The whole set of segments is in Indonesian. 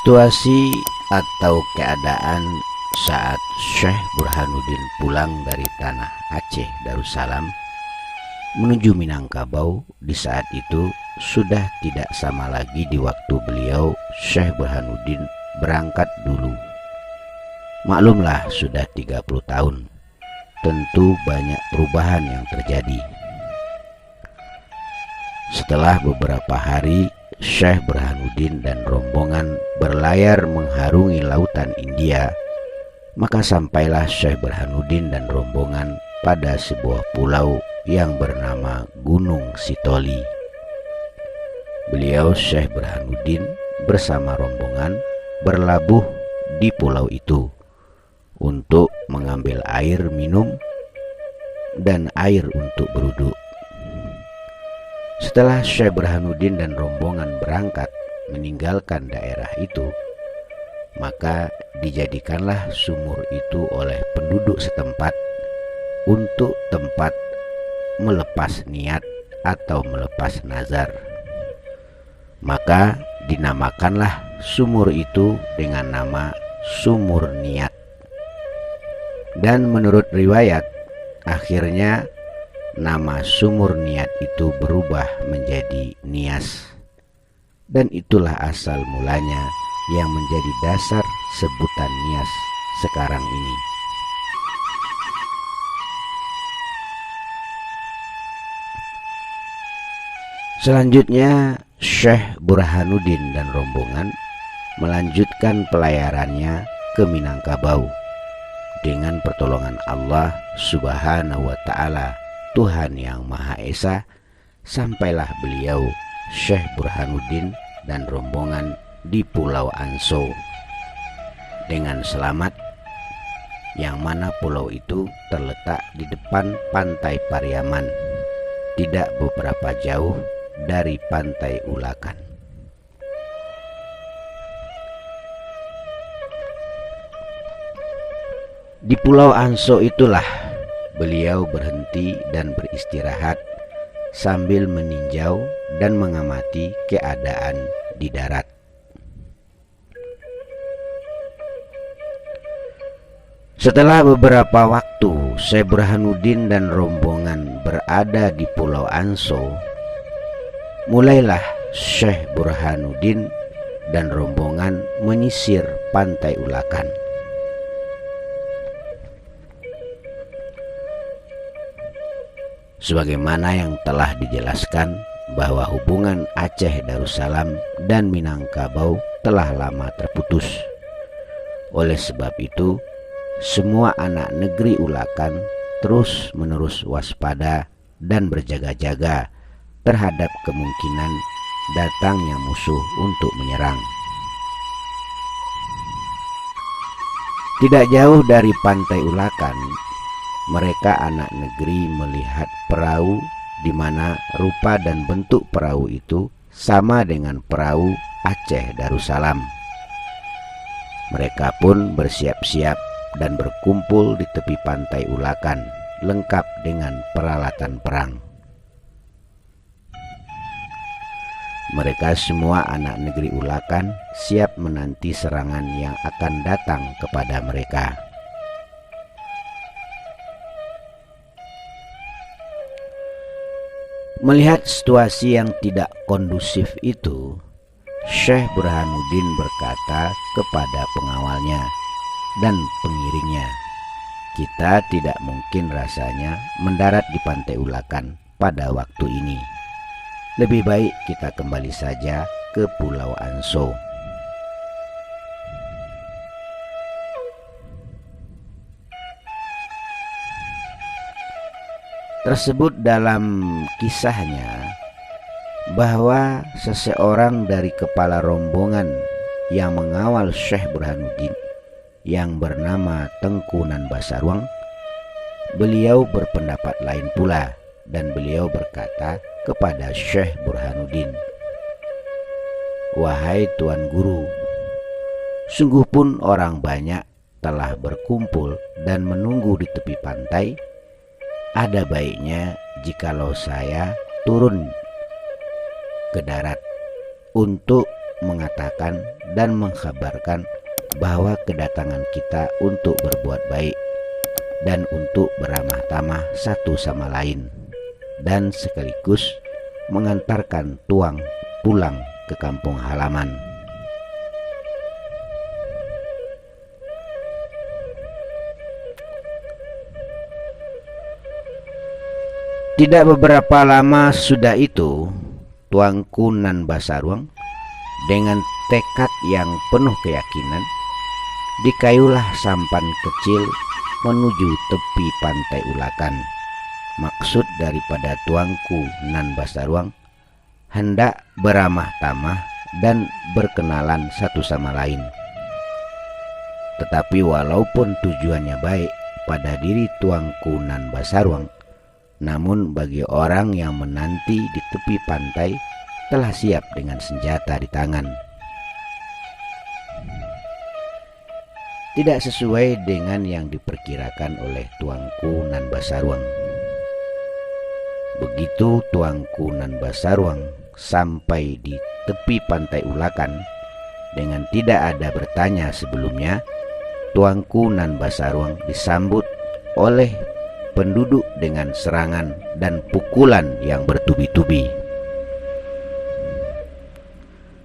Situasi atau keadaan saat Syekh Burhanuddin pulang dari tanah Aceh Darussalam menuju Minangkabau di saat itu sudah tidak sama lagi di waktu beliau Syekh Burhanuddin berangkat dulu. Maklumlah sudah 30 tahun, tentu banyak perubahan yang terjadi. Setelah beberapa hari Syekh Burhanuddin dan rombongan berlayar mengharungi lautan India, maka sampailah Syekh Burhanuddin dan rombongan pada sebuah pulau yang bernama Gunung Sitoli. Beliau Syekh Burhanuddin bersama rombongan berlabuh di pulau itu untuk mengambil air minum dan air untuk berwudu. Setelah Syekh Burhanuddin dan rombongan berangkat meninggalkan daerah itu, maka dijadikanlah sumur itu oleh penduduk setempat untuk tempat melepas niat atau melepas nazar. Maka dinamakanlah sumur itu dengan nama Sumur Niat. Dan menurut riwayat, akhirnya nama Sumur Niat itu berubah menjadi Nias. Dan itulah asal mulanya yang menjadi dasar sebutan Nias sekarang ini. Selanjutnya Syekh Burhanuddin dan rombongan melanjutkan pelayarannya ke Minangkabau. Dengan pertolongan Allah Subhanahu wa Ta'ala, Tuhan yang Maha Esa, sampailah beliau Syekh Burhanuddin dan rombongan di Pulau Anso dengan selamat, yang mana pulau itu terletak di depan pantai Pariaman, tidak beberapa jauh dari pantai Ulakan. Di Pulau Anso itulah beliau berhenti dan beristirahat sambil meninjau dan mengamati keadaan di darat. Setelah beberapa waktu Syekh Burhanuddin dan rombongan berada di Pulau Anso, mulailah Syekh Burhanuddin dan rombongan menyisir pantai Ulakan. Sebagaimana yang telah dijelaskan bahwa hubungan Aceh Darussalam dan Minangkabau telah lama terputus. Oleh sebab itu, semua anak negeri Ulakan terus-menerus waspada dan berjaga-jaga terhadap kemungkinan datangnya musuh untuk menyerang. Tidak jauh dari pantai Ulakan, mereka anak negeri melihat perahu di mana rupa dan bentuk perahu itu sama dengan perahu Aceh Darussalam. Mereka pun bersiap-siap dan berkumpul di tepi pantai Ulakan, lengkap dengan peralatan perang. Mereka semua anak negeri Ulakan siap menanti serangan yang akan datang kepada mereka. Melihat situasi yang tidak kondusif itu, Syekh Burhanuddin berkata kepada pengawalnya dan pengiringnya, "Kita tidak mungkin rasanya mendarat di pantai Ulakan pada waktu ini. Lebih baik kita kembali saja ke Pulau Anso." Tersebut dalam kisahnya bahwa seseorang dari kepala rombongan yang mengawal Syekh Burhanuddin yang bernama Tengku Nan Basarwang, beliau berpendapat lain pula dan beliau berkata kepada Syekh Burhanuddin, "Wahai Tuan Guru, sungguh pun orang banyak telah berkumpul dan menunggu di tepi pantai. Ada baiknya jikalau saya turun ke darat untuk mengatakan dan mengkhabarkan bahwa kedatangan kita untuk berbuat baik dan untuk beramah tamah satu sama lain, dan sekaligus mengantarkan tuang pulang ke kampung halaman. Tidak beberapa lama sudah itu, Tuanku Nan Basaruang dengan tekad yang penuh keyakinan dikayulah sampan kecil menuju tepi pantai Ulakan. Maksud daripada Tuanku Nan Basaruang hendak beramah tamah dan berkenalan satu sama lain. Tetapi walaupun tujuannya baik pada diri Tuanku Nan Basaruang, namun bagi orang yang menanti di tepi pantai telah siap dengan senjata di tangan. Tidak sesuai dengan yang diperkirakan oleh Tuanku Nan Basaruang. Begitu Tuanku Nan Basaruang sampai di tepi pantai Ulakan, dengan tidak ada bertanya sebelumnya, Tuanku Nan Basaruang disambut oleh penduduk dengan serangan dan pukulan yang bertubi-tubi,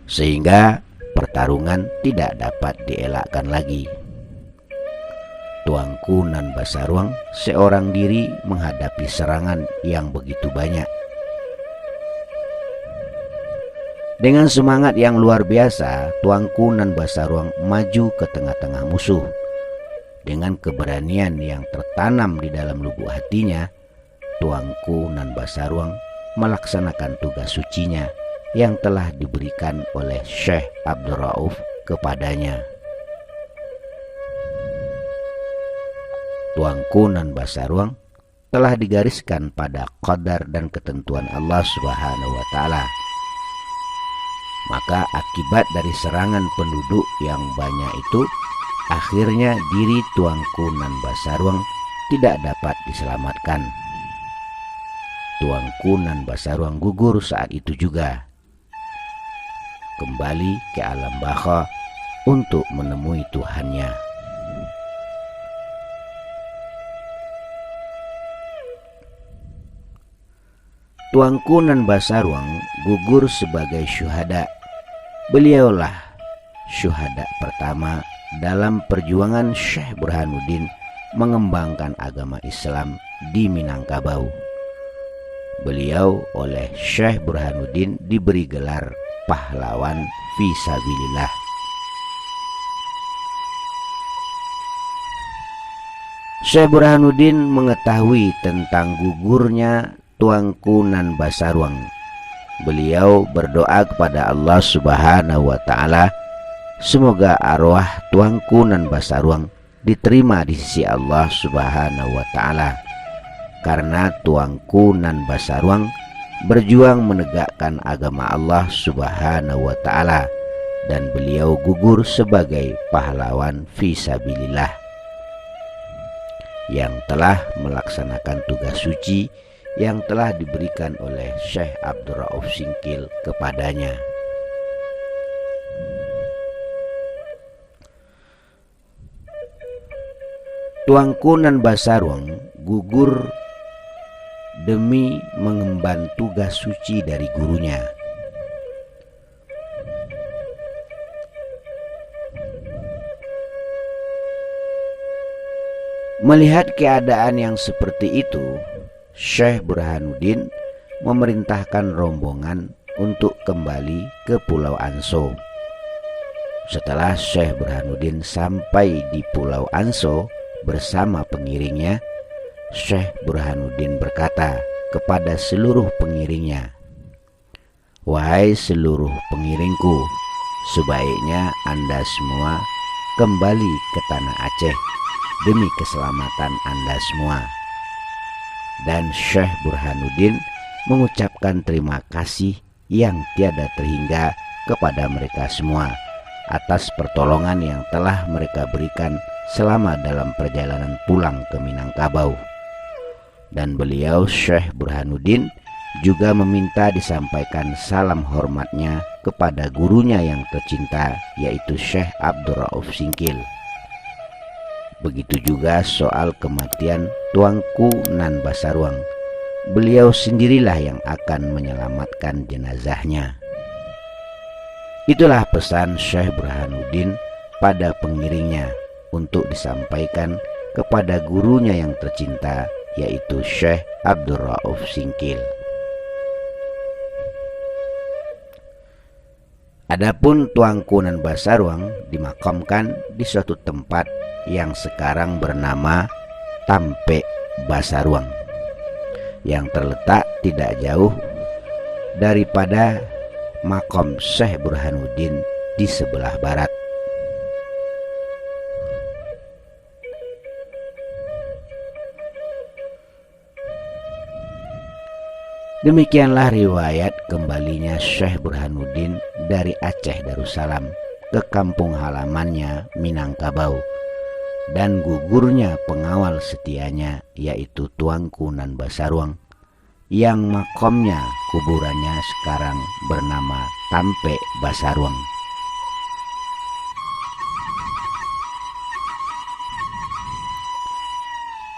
sehingga pertarungan tidak dapat dielakkan lagi. Tuanku Nan Basaruang seorang diri menghadapi serangan yang begitu banyak. Dengan semangat yang luar biasa, Tuanku Nan Basaruang maju ke tengah-tengah musuh. Dengan keberanian yang tertanam di dalam lubuk hatinya, Tuanku Nan Basaruang melaksanakan tugas sucinya yang telah diberikan oleh Syekh Abdul Rauf kepadanya. Tuanku Nan Basaruang telah digariskan pada qadar dan ketentuan Allah Subhanahu wa Ta'ala. Maka akibat dari serangan penduduk yang banyak itu, akhirnya diri Tuanku Nan Basaruang tidak dapat diselamatkan. Tuanku Nan Basaruang gugur saat itu juga, kembali ke alam baka untuk menemui Tuhannya. Tuanku Nan Basaruang gugur sebagai syuhada. Beliaulah syuhada pertama dalam perjuangan Syekh Burhanuddin mengembangkan agama Islam di Minangkabau. Beliau oleh Syekh Burhanuddin diberi gelar pahlawan fisabilillah. Syekh Burhanuddin mengetahui tentang gugurnya Tuanku Nan Basaruang. Beliau berdoa kepada Allah Subhanahu wa Ta'ala, semoga arwah Tuanku Nan Basaruang diterima di sisi Allah Subhanahu wa Ta'ala, karena Tuanku Nan Basaruang berjuang menegakkan agama Allah Subhanahu wa Ta'ala, dan beliau gugur sebagai pahlawan fisabilillah yang telah melaksanakan tugas suci yang telah diberikan oleh Syekh Abdul Rauf Singkil kepadanya. Tuanku Nan Basaruang gugur demi mengemban tugas suci dari gurunya. Melihat keadaan yang seperti itu, Syekh Burhanuddin memerintahkan rombongan untuk kembali ke Pulau Anso. Setelah Syekh Burhanuddin sampai di Pulau Anso bersama pengiringnya, Syekh Burhanuddin berkata kepada seluruh pengiringnya, "Wahai seluruh pengiringku, sebaiknya Anda semua kembali ke tanah Aceh demi keselamatan Anda semua." Dan Syekh Burhanuddin mengucapkan terima kasih yang tiada terhingga kepada mereka semua atas pertolongan yang telah mereka berikan selama dalam perjalanan pulang ke Minangkabau. Dan beliau Syekh Burhanuddin juga meminta disampaikan salam hormatnya kepada gurunya yang tercinta, yaitu Syekh Abdul Rauf Singkil. Begitu juga soal kematian Tuanku Nan Basarwang. Beliau sendirilah yang akan menyelamatkan jenazahnya. Itulah pesan Syekh Burhanuddin pada pengiringnya untuk disampaikan kepada gurunya yang tercinta, yaitu Syekh Abdul Rauf Singkil. Adapun Tuanku Nan Basarwang dimakamkan di suatu tempat yang sekarang bernama Tampe Basarwang, yang terletak tidak jauh daripada makam Syekh Burhanuddin di sebelah barat. Demikianlah riwayat kembalinya Syekh Burhanuddin dari Aceh Darussalam ke kampung halamannya Minangkabau, dan gugurnya pengawal setianya, yaitu Tuanku Nan Basarwang, yang makamnya kuburannya sekarang bernama Tampe Basarwang.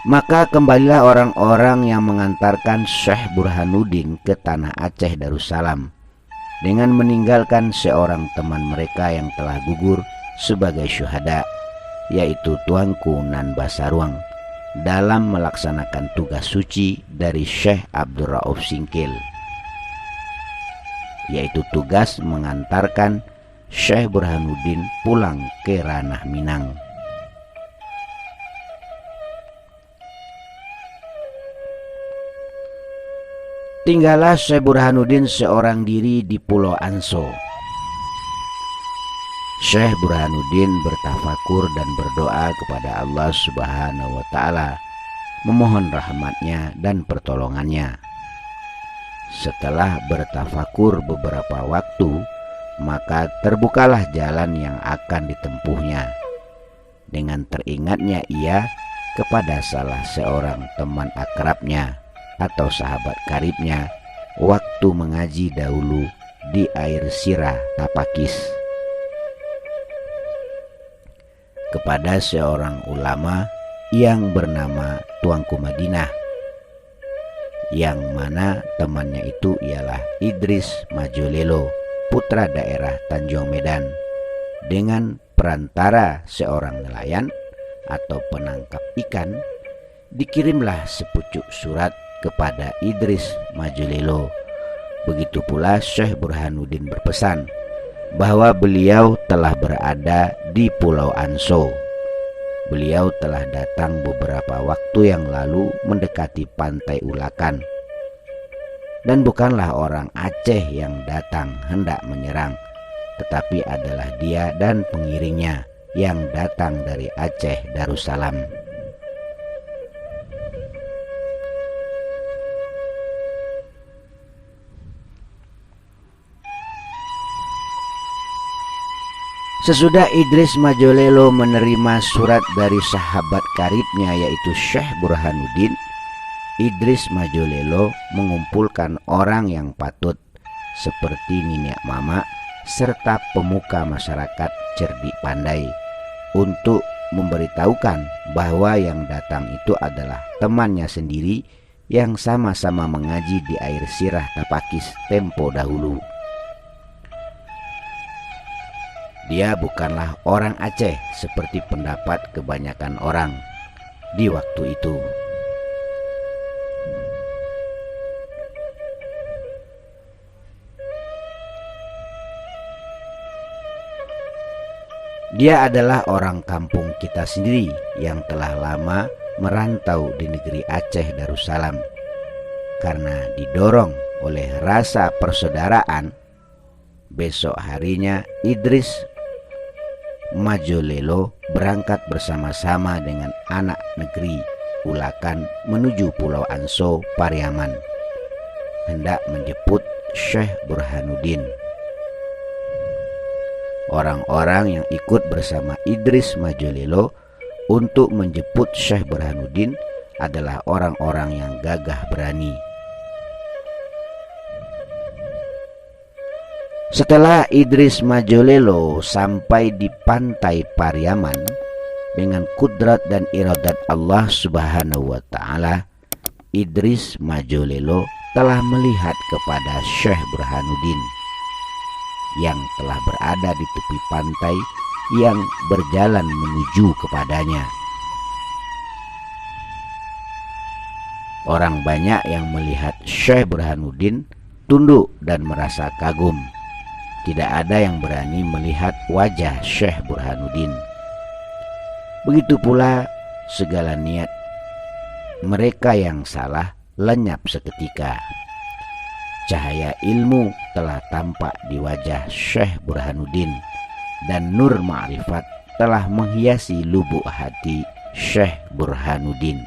Maka kembalilah orang-orang yang mengantarkan Syekh Burhanuddin ke tanah Aceh Darussalam dengan meninggalkan seorang teman mereka yang telah gugur sebagai syuhada, yaitu Tuanku Nan Basarwang, dalam melaksanakan tugas suci dari Syekh Abdul Rauf Singkil, yaitu tugas mengantarkan Syekh Burhanuddin pulang ke ranah Minang. Tinggallah Syekh Burhanuddin seorang diri di Pulau Anso. Syekh Burhanuddin bertafakur dan berdoa kepada Allah Subhanahu wa Ta'ala, memohon rahmatnya dan pertolongannya. Setelah bertafakur beberapa waktu, maka terbukalah jalan yang akan ditempuhnya. Dengan teringatnya ia kepada salah seorang teman akrabnya atau sahabat karibnya waktu mengaji dahulu di air sirah Tapakis, kepada seorang ulama yang bernama Tuanku Madinah, yang mana temannya itu ialah Idris Majolelo, putra daerah Tanjung Medan, dengan perantara seorang nelayan atau penangkap ikan. Dikirimlah sepucuk surat kepada Idris Majolelo. Begitu pula Syekh Burhanuddin berpesan bahwa beliau telah berada di Pulau Anso. Beliau telah datang beberapa waktu yang lalu mendekati pantai Ulakan, dan bukanlah orang Aceh yang datang hendak menyerang, tetapi adalah dia dan pengiringnya yang datang dari Aceh Darussalam. Sesudah Idris Majolelo menerima surat dari sahabat karibnya, yaitu Syekh Burhanuddin, Idris Majolelo mengumpulkan orang yang patut seperti Niniak Mama serta pemuka masyarakat cerdik pandai untuk memberitahukan bahwa yang datang itu adalah temannya sendiri yang sama-sama mengaji di air sirah Tapakis tempo dahulu. Dia bukanlah orang Aceh seperti pendapat kebanyakan orang di waktu itu. Dia adalah orang kampung kita sendiri yang telah lama merantau di negeri Aceh Darussalam. Karena didorong oleh rasa persaudaraan, besok harinya Idris Majolelo berangkat bersama-sama dengan anak negeri Ulakan menuju Pulau Anso, Pariaman, hendak menjemput Syekh Burhanuddin. Orang-orang yang ikut bersama Idris Majolelo untuk menjemput Syekh Burhanuddin adalah orang-orang yang gagah berani. Setelah Idris Majolelo sampai di pantai Pariaman, dengan kudrat dan iradat Allah Subhanahu wa Ta'ala, Idris Majolelo telah melihat kepada Syekh Burhanuddin yang telah berada di tepi pantai yang berjalan menuju kepadanya. Orang banyak yang melihat Syekh Burhanuddin tunduk dan merasa kagum. Tidak ada yang berani melihat wajah Syekh Burhanuddin. Begitu pula segala niat mereka yang salah lenyap seketika. Cahaya ilmu telah tampak di wajah Syekh Burhanuddin dan nur ma'rifat telah menghiasi lubuk hati Syekh Burhanuddin.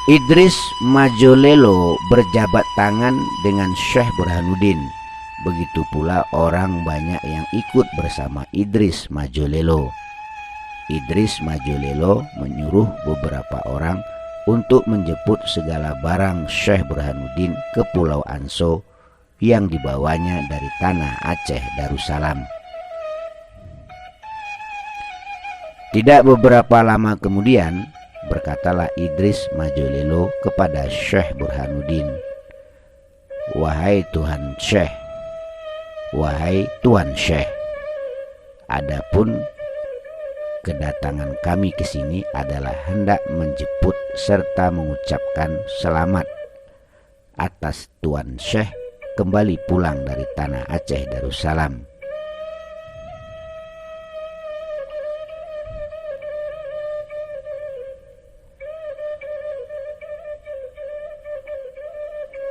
Idris Majolelo berjabat tangan dengan Syekh Burhanuddin. Begitu pula orang banyak yang ikut bersama Idris Majolelo. Idris Majolelo menyuruh beberapa orang untuk menjemput segala barang Syekh Burhanuddin ke Pulau Anso yang dibawanya dari tanah Aceh Darussalam. Tidak beberapa lama kemudian, berkatalah Idris Majolelo kepada Syekh Burhanuddin, "Wahai Tuhan Syekh, wahai Tuan Syekh, adapun kedatangan kami ke sini adalah hendak menjemput serta mengucapkan selamat atas Tuan Syekh kembali pulang dari tanah Aceh Darussalam."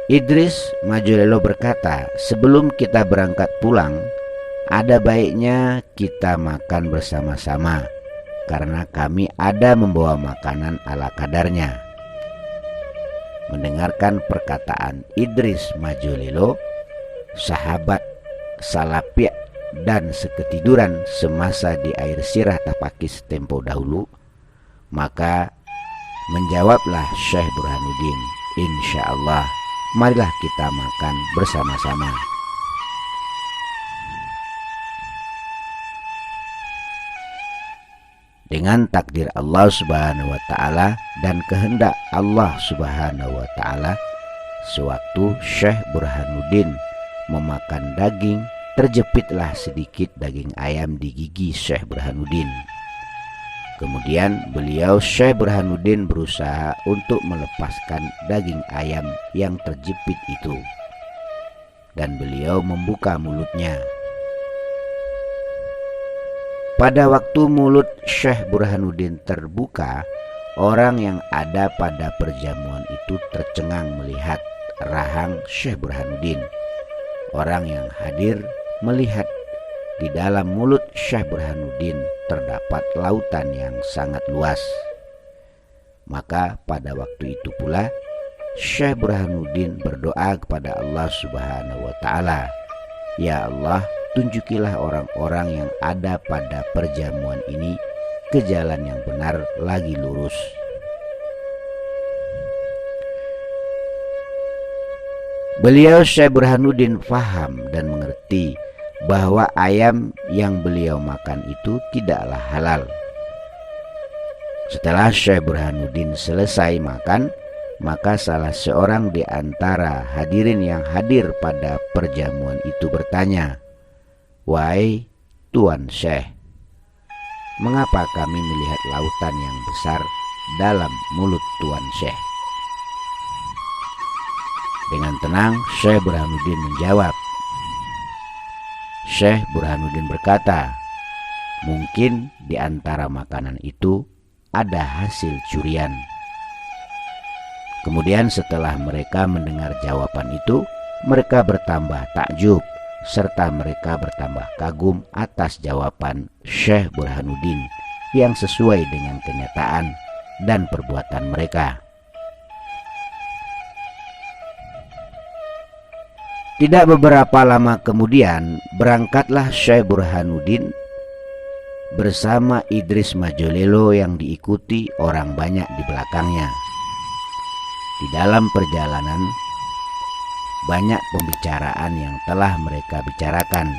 Idris Majolelo berkata, "Sebelum kita berangkat pulang, ada baiknya kita makan bersama-sama, karena kami ada membawa makanan ala kadarnya." Mendengarkan perkataan Idris Majolelo, sahabat salafiyah dan seketiduran semasa di air sirah Tapakis tempo dahulu, maka menjawablah Syekh Burhanuddin, "Insya Allah, marilah kita makan bersama-sama." Dengan takdir Allah Subhanahu wa Ta'ala dan kehendak Allah Subhanahu wa Ta'ala, sewaktu Syekh Burhanuddin memakan daging, terjepitlah sedikit daging ayam di gigi Syekh Burhanuddin. Kemudian beliau Syekh Burhanuddin berusaha untuk melepaskan daging ayam yang terjepit itu, dan beliau membuka mulutnya. Pada waktu mulut Syekh Burhanuddin terbuka, orang yang ada pada perjamuan itu tercengang melihat rahang Syekh Burhanuddin. Orang yang hadir melihat di dalam mulut Syekh Burhanuddin terdapat lautan yang sangat luas. Maka pada waktu itu pula Syekh Burhanuddin berdoa kepada Allah Subhanahu wa Ta'ala, "Ya Allah, tunjukilah orang-orang yang ada pada perjamuan ini ke jalan yang benar lagi lurus." Beliau Syekh Burhanuddin faham dan mengerti bahwa ayam yang beliau makan itu tidaklah halal. Setelah Syekh Burhanuddin selesai makan, maka salah seorang di antara hadirin yang hadir pada perjamuan itu bertanya, "Wahai Tuan Syekh, mengapa kami melihat lautan yang besar dalam mulut Tuan Syekh?" Dengan tenang Syekh Burhanuddin menjawab. Syekh Burhanuddin berkata, "Mungkin di antara makanan itu ada hasil curian." Kemudian setelah mereka mendengar jawaban itu, mereka bertambah takjub serta mereka bertambah kagum atas jawaban Syekh Burhanuddin yang sesuai dengan kenyataan dan perbuatan mereka. Tidak beberapa lama kemudian berangkatlah Syekh Burhanuddin bersama Idris Majolelo yang diikuti orang banyak di belakangnya. Di dalam perjalanan, banyak pembicaraan yang telah mereka bicarakan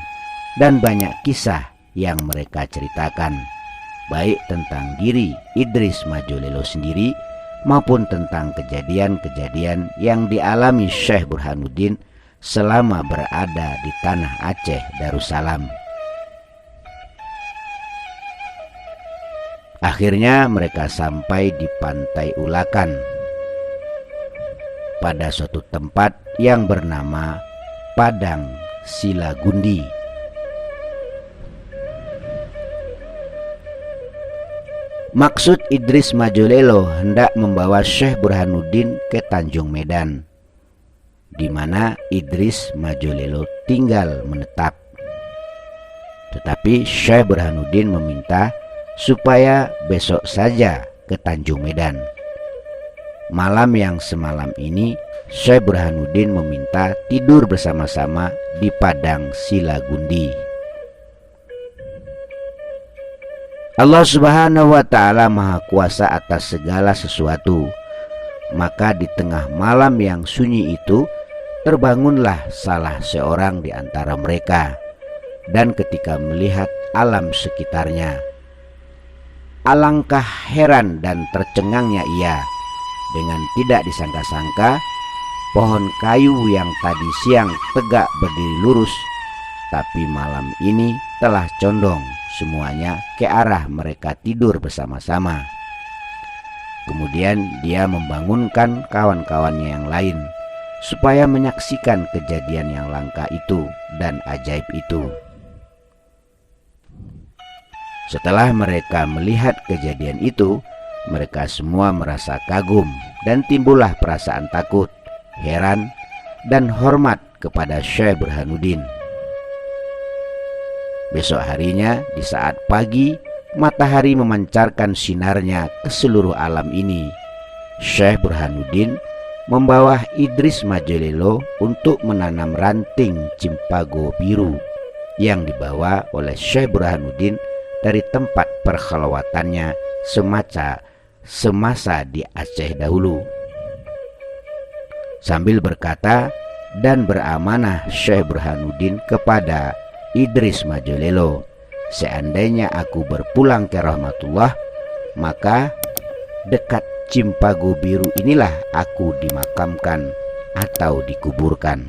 dan banyak kisah yang mereka ceritakan, baik tentang diri Idris Majolelo sendiri maupun tentang kejadian-kejadian yang dialami Syekh Burhanuddin selama berada di tanah Aceh Darussalam. Akhirnya mereka sampai di Pantai Ulakan pada suatu tempat yang bernama Padang Silagundi. Maksud Idris Majolelo hendak membawa Syekh Burhanuddin ke Tanjung Medan, di mana Idris Majolelo tinggal menetap. Tetapi Syekh Burhanuddin meminta supaya besok saja ke Tanjung Medan. Malam yang semalam ini, Syekh Burhanuddin meminta tidur bersama-sama di Padang Silagundi. Allah Subhanahu wa Ta'ala Maha Kuasa atas segala sesuatu. Maka di tengah malam yang sunyi itu, terbangunlah salah seorang di antara mereka, dan ketika melihat alam sekitarnya, alangkah heran dan tercengangnya ia. Dengan tidak disangka-sangka, pohon kayu yang tadi siang tegak berdiri lurus, tapi malam ini telah condong semuanya ke arah mereka tidur bersama-sama. Kemudian dia membangunkan kawan-kawannya yang lain supaya menyaksikan kejadian yang langka itu dan ajaib itu. Setelah mereka melihat kejadian itu, mereka semua merasa kagum dan timbullah perasaan takut, heran, dan hormat kepada Syekh Burhanuddin. Besok harinya di saat pagi matahari memancarkan sinarnya ke seluruh alam ini, Syekh Burhanuddin membawa Idris Majolelo untuk menanam ranting cimpago biru yang dibawa oleh Syekh Burhanuddin dari tempat perkhalawatannya semasa di Aceh dahulu. Sambil berkata dan beramanah Syekh Burhanuddin kepada Idris Majolelo, seandainya aku berpulang ke rahmatullah, maka dekat cimpago biru inilah aku dimakamkan atau dikuburkan.